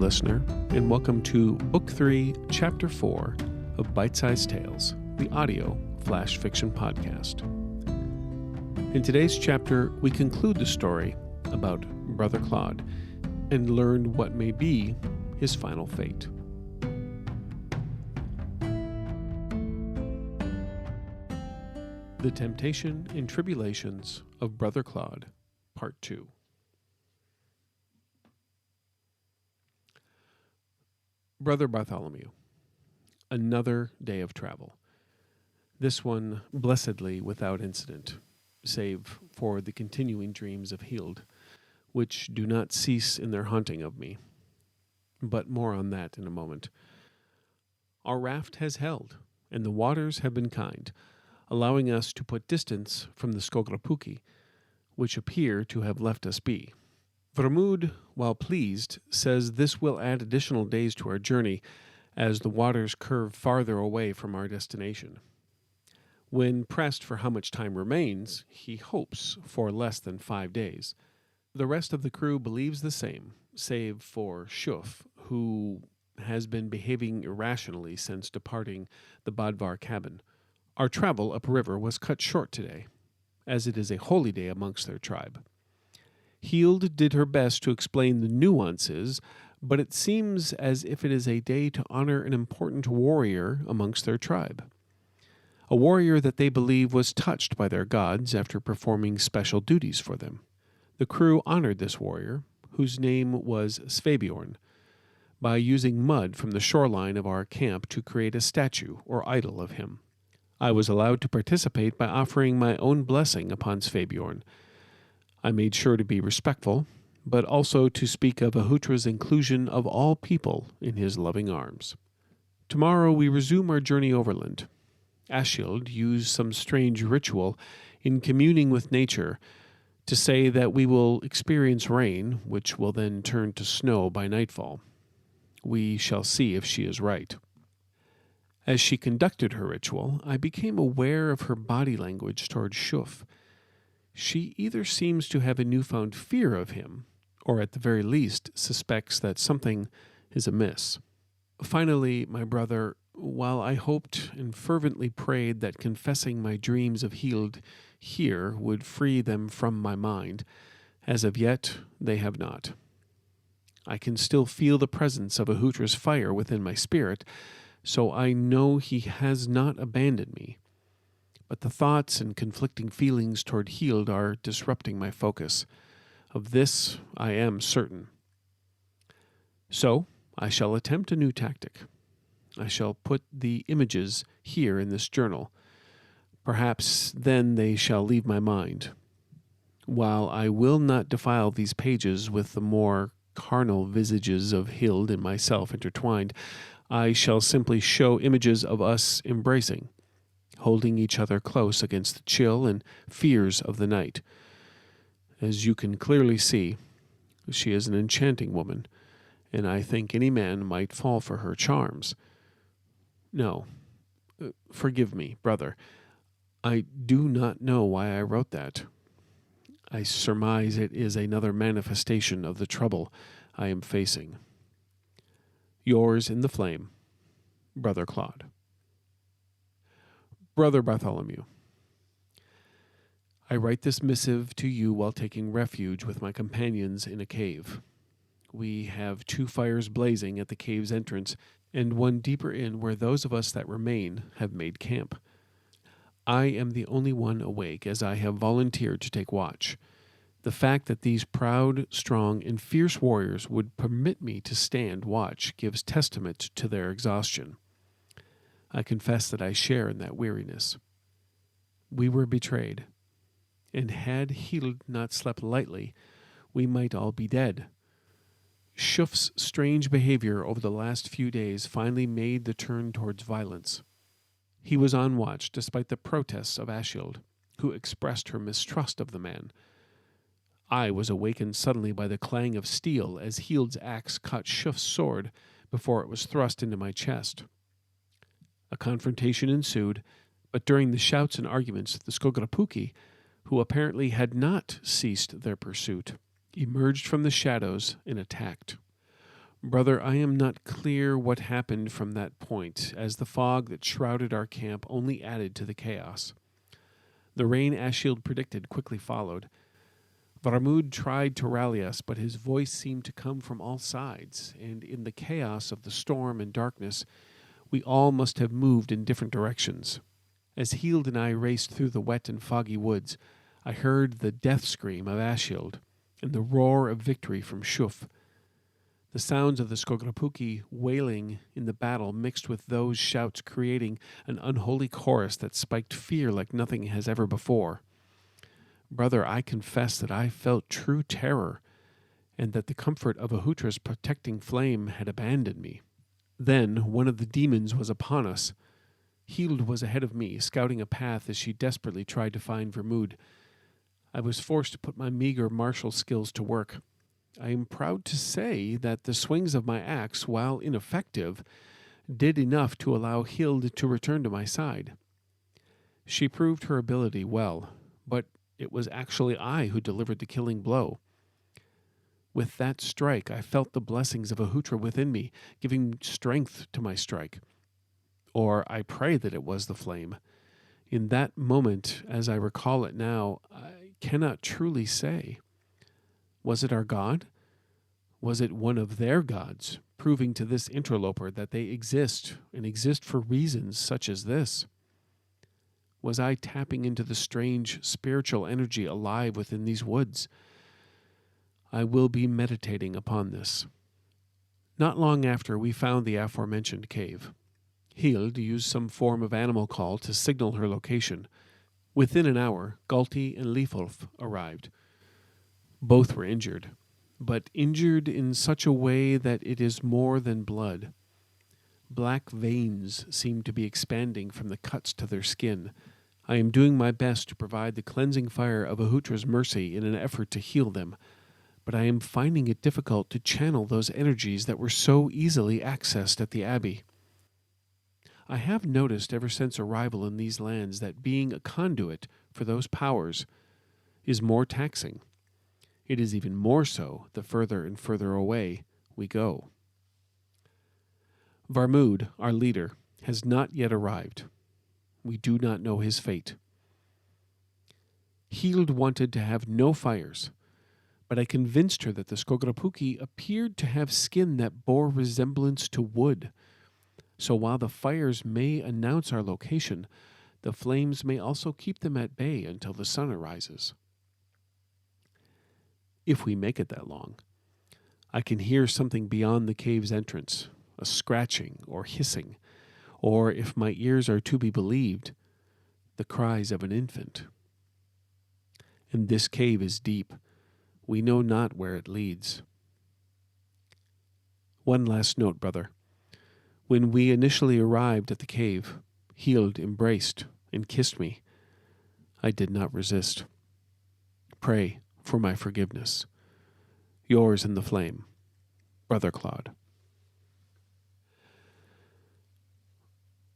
listener, and welcome to Book 3, Chapter 4 of Bite-Sized Tales, the audio flash fiction podcast. In today's chapter, we conclude the story about Brother Claude and learn what may be his final fate. The Temptation and Tribulations of Brother Claude, Part 2. Brother Bartholomew. Another day of travel. This one blessedly without incident, save for the continuing dreams of Hild, which do not cease in their haunting of me. But more on that in a moment. Our raft has held, and the waters have been kind, allowing us to put distance from the Skograpuki, which appear to have left us be. Vermud, while pleased, says this will add additional days to our journey as the waters curve farther away from our destination. When pressed for how much time remains, he hopes for less than 5 days. The rest of the crew believes the same, save for Shuf, who has been behaving irrationally since departing the Badvar cabin. Our travel upriver was cut short today, as it is a holy day amongst their tribe. Hild did her best to explain the nuances, but it seems as if it is a day to honor an important warrior amongst their tribe. A warrior that they believe was touched by their gods after performing special duties for them. The crew honored this warrior, whose name was Svebiorn, by using mud from the shoreline of our camp to create a statue or idol of him. I was allowed to participate by offering my own blessing upon Svebiorn. I made sure to be respectful, but also to speak of Ahutra's inclusion of all people in his loving arms. Tomorrow we resume our journey overland. Ashild used some strange ritual in communing with nature to say that we will experience rain, which will then turn to snow by nightfall. We shall see if she is right. As she conducted her ritual, I became aware of her body language toward Shuf. She either seems to have a newfound fear of him, or at the very least suspects that something is amiss. Finally, my brother, while I hoped and fervently prayed that confessing my dreams of Hild here would free them from my mind, as of yet they have not. I can still feel the presence of Ahutra's fire within my spirit, so I know he has not abandoned me. But the thoughts and conflicting feelings toward Hild are disrupting my focus. Of this I am certain. So I shall attempt a new tactic. I shall put the images here in this journal. Perhaps then they shall leave my mind. While I will not defile these pages with the more carnal visages of Hild and myself intertwined, I shall simply show images of us embracing, holding each other close against the chill and fears of the night. As you can clearly see, she is an enchanting woman, and I think any man might fall for her charms. No, forgive me, brother. I do not know why I wrote that. I surmise it is another manifestation of the trouble I am facing. Yours in the flame, Brother Claude. Brother Bartholomew. I write this missive to you while taking refuge with my companions in a cave. We have 2 fires blazing at the cave's entrance, and one deeper in where those of us that remain have made camp. I am the only one awake, as I have volunteered to take watch. The fact that these proud, strong, and fierce warriors would permit me to stand watch gives testament to their exhaustion. I confess that I share in that weariness. We were betrayed, and had Hild not slept lightly, we might all be dead. Shuf's strange behavior over the last few days finally made the turn towards violence. He was on watch despite the protests of Ashild, who expressed her mistrust of the man. I was awakened suddenly by the clang of steel as Hild's axe caught Shuf's sword before it was thrust into my chest. A confrontation ensued, but during the shouts and arguments, the Skograpuki, who apparently had not ceased their pursuit, emerged from the shadows and attacked. Brother, I am not clear what happened from that point, as the fog that shrouded our camp only added to the chaos. The rain Ashield predicted quickly followed. Varmud tried to rally us, but his voice seemed to come from all sides, and in the chaos of the storm and darkness, we all must have moved in different directions. As Heald and I raced through the wet and foggy woods, I heard the death scream of Ashield and the roar of victory from Shuf. The sounds of the Skograpuki wailing in the battle mixed with those shouts, creating an unholy chorus that spiked fear like nothing has ever before. Brother, I confess that I felt true terror, and that the comfort of Ahutra's protecting flame had abandoned me. Then one of the demons was upon us. Heald was ahead of me, scouting a path as she desperately tried to find Vermud. I was forced to put my meager martial skills to work. I am proud to say that the swings of my axe, while ineffective, did enough to allow Hild to return to my side. She proved her ability well, but it was actually I who delivered the killing blow. With that strike, I felt the blessings of Ahutra within me, giving strength to my strike. Or I pray that it was the flame. In that moment, as I recall it now, I cannot truly say. Was it our God? Was it one of their gods, proving to this interloper that they exist, and exist for reasons such as this? Was I tapping into the strange spiritual energy alive within these woods? I will be meditating upon this. Not long after, we found the aforementioned cave. Hild used some form of animal call to signal her location. Within an hour, Galti and Leifulf arrived. Both were injured, but injured in such a way that it is more than blood. Black veins seem to be expanding from the cuts to their skin. I am doing my best to provide the cleansing fire of Ahutra's mercy in an effort to heal them, but I am finding it difficult to channel those energies that were so easily accessed at the Abbey. I have noticed ever since arrival in these lands that being a conduit for those powers is more taxing. It is even more so the further and further away we go. Varmud, our leader, has not yet arrived. We do not know his fate. Hild wanted to have no fires, but I convinced her that the Skograpuki appeared to have skin that bore resemblance to wood. So while the fires may announce our location, the flames may also keep them at bay until the sun arises. If we make it that long, I can hear something beyond the cave's entrance, a scratching or hissing, or, if my ears are to be believed, the cries of an infant. And this cave is deep. We know not where it leads. One last note, brother. When we initially arrived at the cave, Hild embraced and kissed me. I did not resist. Pray for my forgiveness. Yours in the flame, Brother Claude.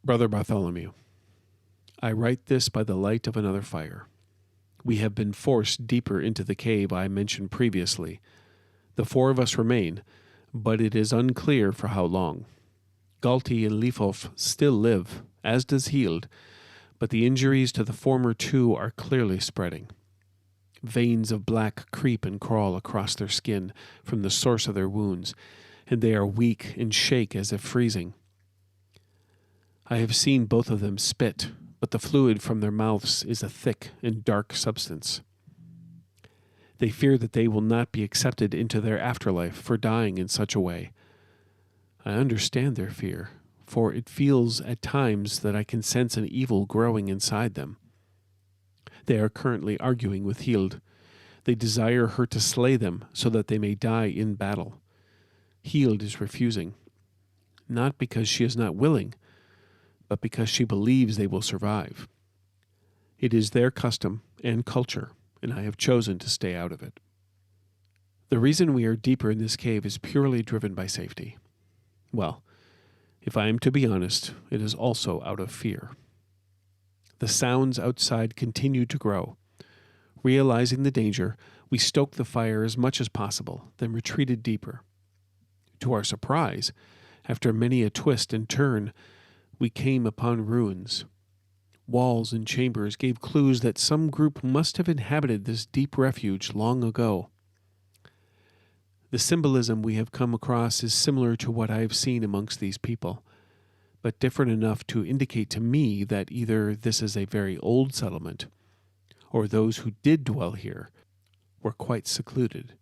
Brother Bartholomew, I write this by the light of another fire. We have been forced deeper into the cave I mentioned previously. The 4 of us remain, but it is unclear for how long. Galti and Leifulf still live, as does Hild, but the injuries to the former 2 are clearly spreading. Veins of black creep and crawl across their skin from the source of their wounds, and they are weak and shake as if freezing. I have seen both of them spit, but the fluid from their mouths is a thick and dark substance. They fear that they will not be accepted into their afterlife for dying in such a way. I understand their fear, for it feels at times that I can sense an evil growing inside them. They are currently arguing with Hild. They desire her to slay them so that they may die in battle. Hild is refusing, not because she is not willing, but because she believes they will survive. It is their custom and culture, and I have chosen to stay out of it. The reason we are deeper in this cave is purely driven by safety. Well, if I am to be honest, it is also out of fear. The sounds outside continue to grow. Realizing the danger, we stoked the fire as much as possible, then retreated deeper. To our surprise, after many a twist and turn, we came upon ruins. Walls and chambers gave clues that some group must have inhabited this deep refuge long ago. The symbolism we have come across is similar to what I have seen amongst these people, but different enough to indicate to me that either this is a very old settlement, or those who did dwell here were quite secluded,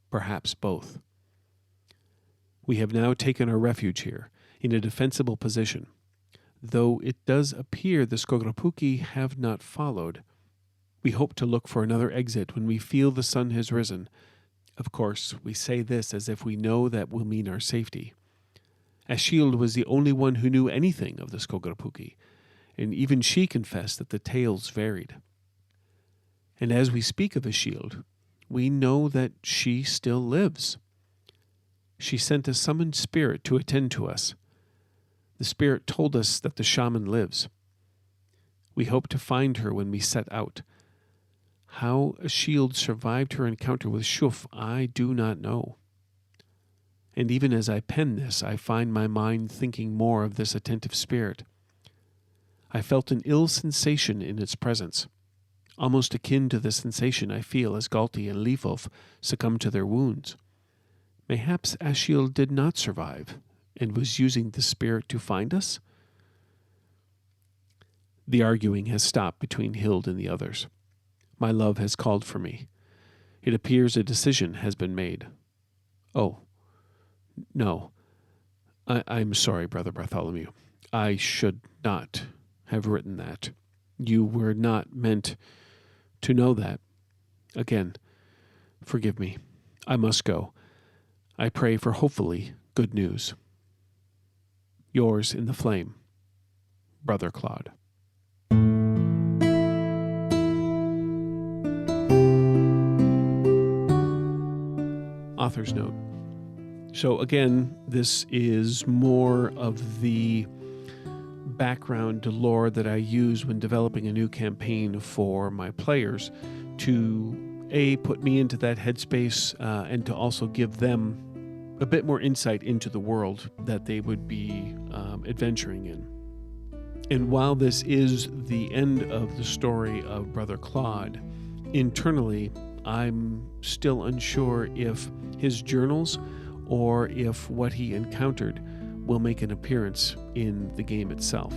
perhaps both. We have now taken our refuge here, in a defensible position, though it does appear the Skograpuki have not followed. We hope to look for another exit when we feel the sun has risen. Of course, we say this as if we know that will mean our safety. Ashield was the only one who knew anything of the Skograpuki, and even she confessed that the tales varied. And as we speak of Ashield, we know that she still lives. She sent a summoned spirit to attend to us. The spirit told us that the shaman lives. We hope to find her when we set out. How Ashield survived her encounter with Shuf, I do not know. And even as I pen this, I find my mind thinking more of this attentive spirit. I felt an ill sensation in its presence, almost akin to the sensation I feel as Galti and Leafwolf succumb to their wounds. Mayhaps Ashield did not survive, and was using the spirit to find us? The arguing has stopped between Hild and the others. My love has called for me. It appears a decision has been made. Oh, no. I'm sorry, Brother Bartholomew. I should not have written that. You were not meant to know that. Again, forgive me. I must go. I pray for hopefully good news. Yours in the flame, Brother Claude. Author's note. So again, this is more of the background to lore that I use when developing a new campaign for my players to put me into that headspace and to also give them a bit more insight into the world that they would be adventuring in. And while this is the end of the story of Brother Claude, internally I'm still unsure if his journals or if what he encountered will make an appearance in the game itself.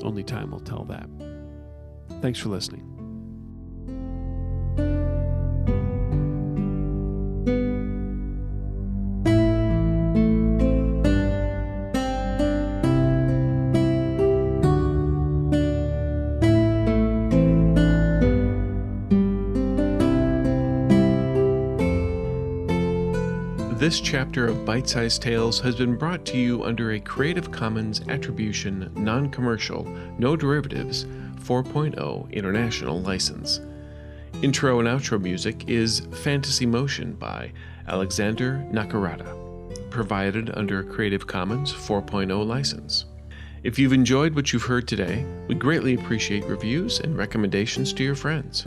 Only time will tell that. Thanks for listening. This chapter of Bite-Sized Tales has been brought to you under a Creative Commons Attribution, Non-Commercial, No Derivatives 4.0 International License. Intro and outro music is Fantasy Motion by Alexander Nakarada, provided under a Creative Commons 4.0 license. If you've enjoyed what you've heard today, we greatly appreciate reviews and recommendations to your friends.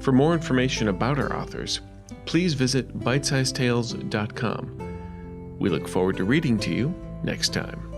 For more information about our authors, please visit bitesizedtales.com. We look forward to reading to you next time.